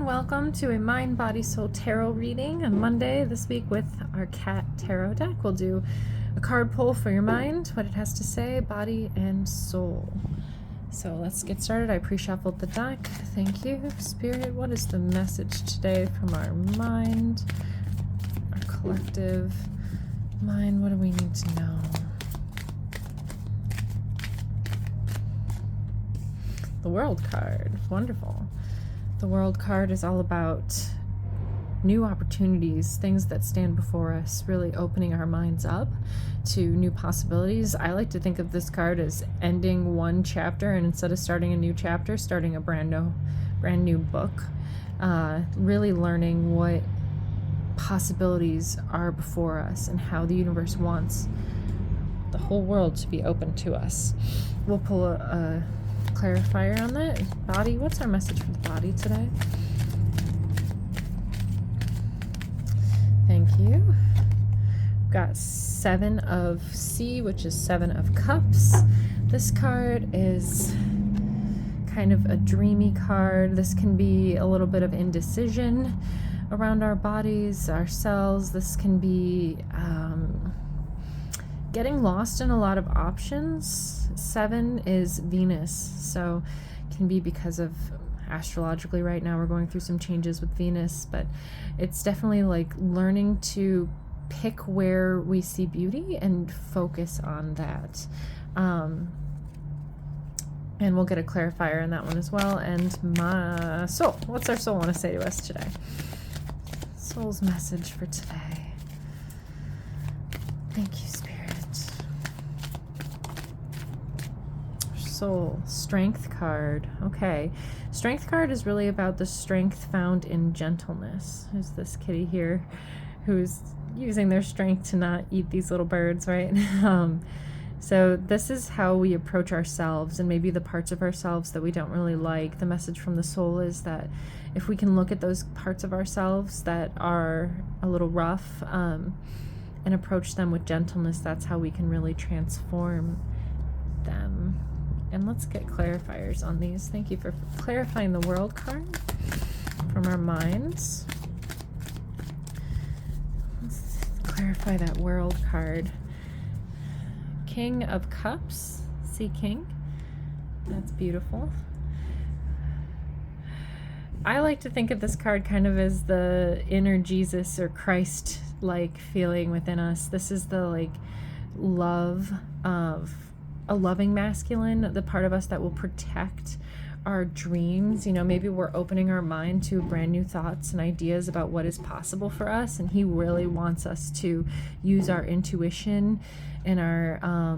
and welcome to a Mind, Body, Soul Tarot reading on Monday this week with our Cat Tarot deck. We'll do a card pull for your mind, what it has to say, body, and soul. So let's get started. I pre-shuffled the deck. Thank you. Spirit, what is the message today from our mind, our collective mind? What do we need to know? The World card. Wonderful. The World card is all about new opportunities, things that stand before us, really opening our minds up to new possibilities. I like to think of this card as ending one chapter, and instead of starting a new chapter, starting a brand new book. Really learning what possibilities are before us and how the universe wants the whole world to be open to us. We'll pull a clarifier on that. Body, what's our message for the body today? Thank you. We've got 7 of C, which is 7 of Cups. This card is kind of a dreamy card. This can be a little bit of indecision around our bodies, ourselves. This can be getting lost in a lot of options. 7 is Venus, so it can be because of astrologically right now we're going through some changes with Venus, but it's definitely like learning to pick where we see beauty and focus on that. And we'll get a clarifier on that one as well. And my soul, what's our soul want to say to us today? Soul's message for today. Thank you, Spirit. Soul, Strength card. Okay. Strength card is really about the strength found in gentleness. There's this kitty here who's using their strength to not eat these little birds, right? So this is how we approach ourselves and maybe the parts of ourselves that we don't really like. The message from the soul is that if we can look at those parts of ourselves that are a little rough and approach them with gentleness, that's how we can really transform them. And let's get clarifiers on these. Thank you for clarifying the World card from our minds. Let's clarify that World card. King of Cups, Sea King. That's beautiful. I like to think of this card kind of as the inner Jesus or Christ-like feeling within us. This is the like love of a loving masculine, the part of us that will protect our dreams. You know, maybe we're opening our mind to brand new thoughts and ideas about what is possible for us, and he really wants us to use our intuition and our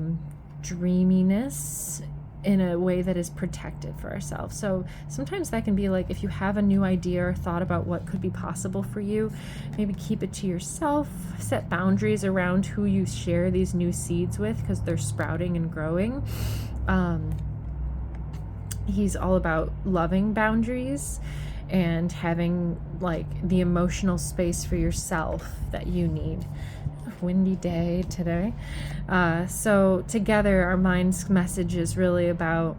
dreaminess in a way that is protected for ourselves. So sometimes that can be like, if you have a new idea or thought about what could be possible for you, maybe keep it to yourself, set boundaries around who you share these new seeds with, because they're sprouting and growing. He's all about loving boundaries and having like the emotional space for yourself that you need. Windy day today. So together our mind's message is really about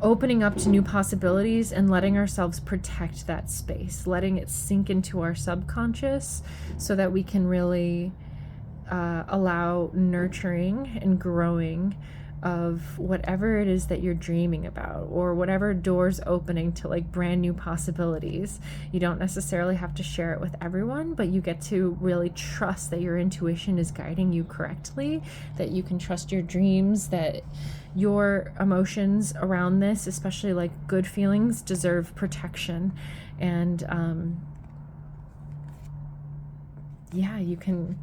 opening up to new possibilities and letting ourselves protect that space, letting it sink into our subconscious so that we can really allow nurturing and growing of whatever it is that you're dreaming about, or whatever doors opening to like brand new possibilities. You don't necessarily have to share it with everyone, but you get to really trust that your intuition is guiding you correctly, that you can trust your dreams, that your emotions around this, especially like good feelings, deserve protection. And yeah, you can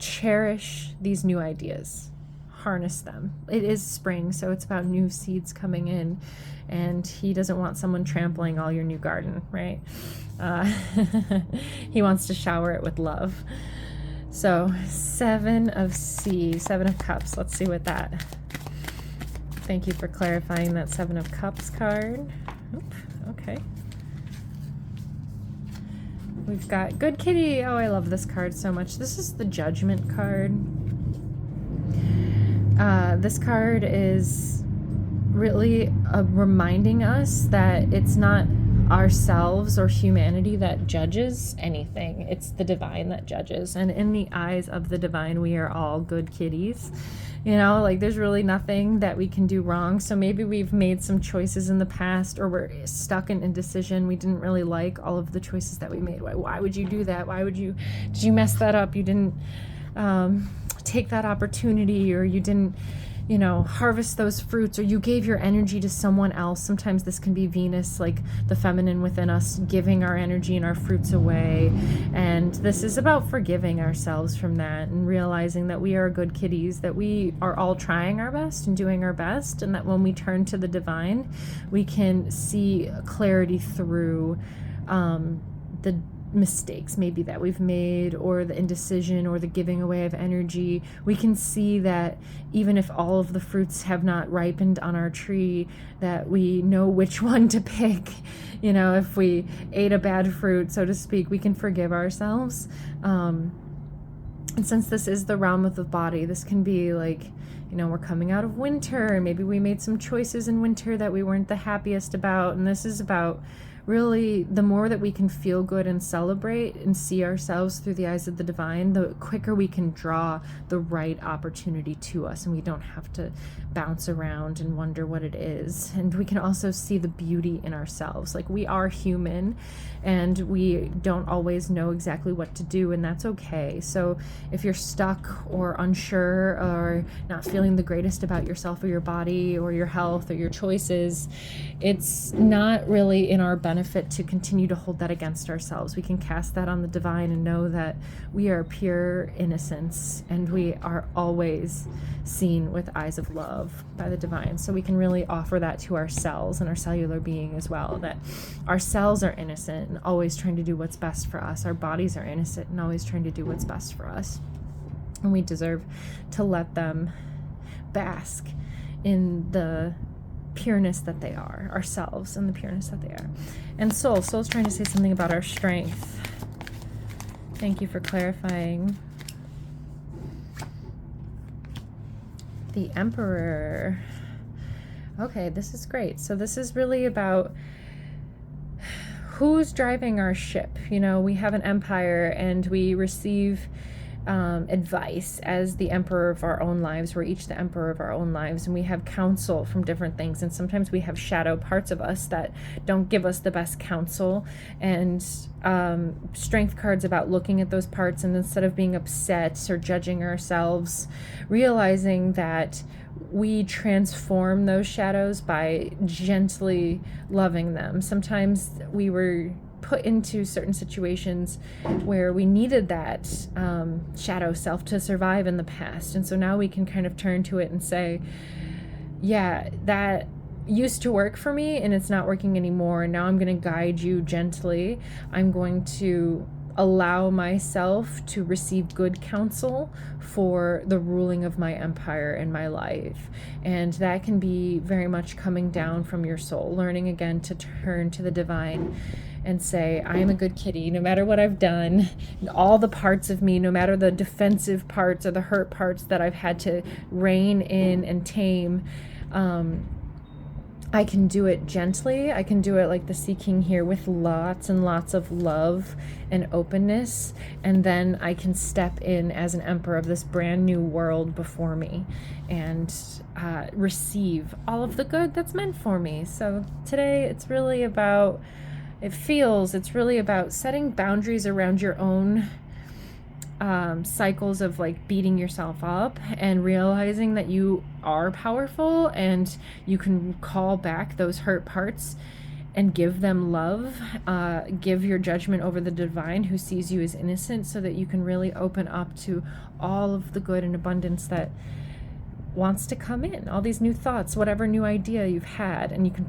cherish these new ideas, harness them. It is spring, so it's about new seeds coming in, and he doesn't want someone trampling all your new garden, right? He wants to shower it with love. So 7 of C, 7 of Cups. Let's see what that. Thank you for clarifying that 7 of Cups card. Oop, okay. We've got Good Kitty. Oh, I love this card so much. This is the Judgment card. This card is really reminding us that it's not ourselves or humanity that judges anything. It's the divine that judges. And in the eyes of the divine, we are all good kitties. You know, like there's really nothing that we can do wrong. So maybe we've made some choices in the past, or we're stuck in indecision. We didn't really like all of the choices that we made. Why would you do that? Did you mess that up? You didn't take that opportunity, or you didn't, harvest those fruits, or you gave your energy to someone else. Sometimes this can be Venus, like the feminine within us, giving our energy and our fruits away. And this is about forgiving ourselves from that and realizing that we are good kitties, that we are all trying our best and doing our best, and that when we turn to the divine, we can see clarity through the mistakes maybe that we've made, or the indecision, or the giving away of energy. We can see that even if all of the fruits have not ripened on our tree, that we know which one to pick. If we ate a bad fruit, so to speak, we can forgive ourselves. And since this is the realm of the body, this can be like, we're coming out of winter, and maybe we made some choices in winter that we weren't the happiest about. And this is about really, the more that we can feel good and celebrate and see ourselves through the eyes of the divine, the quicker we can draw the right opportunity to us, and we don't have to bounce around and wonder what it is. And we can also see the beauty in ourselves. Like, we are human, and we don't always know exactly what to do, and that's okay. So if you're stuck or unsure or not feeling the greatest about yourself or your body or your health or your choices, it's not really in our benefit to continue to hold that against ourselves. We can cast that on the divine and know that we are pure innocence, and we are always seen with eyes of love by the divine. So we can really offer that to our cells and our cellular being as well, that our cells are innocent and always trying to do what's best for us. Our bodies are innocent and always trying to do what's best for us. And we deserve to let them bask in the pureness that they are, ourselves, and the pureness that they are. And soul's trying to say something about our strength. Thank you for clarifying. The Emperor. Okay, this is great. So this is really about who's driving our ship. We have an empire, and we receive advice as the emperor of our own lives. We're each the emperor of our own lives, and we have counsel from different things. And sometimes we have shadow parts of us that don't give us the best counsel, and strength cards about looking at those parts, and instead of being upset or judging ourselves, realizing that we transform those shadows by gently loving them. Sometimes we were put into certain situations where we needed that shadow self to survive in the past. And so now we can kind of turn to it and say, yeah, that used to work for me and it's not working anymore. And now I'm going to guide you gently. I'm going to allow myself to receive good counsel for the ruling of my empire in my life. And that can be very much coming down from your soul, learning again to turn to the divine and say, I am a good kitty, no matter what I've done, all the parts of me, no matter the defensive parts or the hurt parts that I've had to rein in and tame, I can do it gently. I can do it like the Sea King here, with lots and lots of love and openness. And then I can step in as an emperor of this brand new world before me and receive all of the good that's meant for me. So today it's really about setting boundaries around your own cycles of like beating yourself up, and realizing that you are powerful and you can call back those hurt parts and give them love. Give your judgment over the divine who sees you as innocent, so that you can really open up to all of the good and abundance that wants to come in, all these new thoughts, whatever new idea you've had, and you can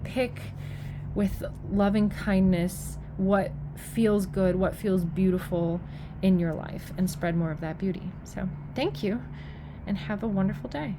pick with loving kindness what feels good, what feels beautiful in your life, and spread more of that beauty. So thank you, and have a wonderful day.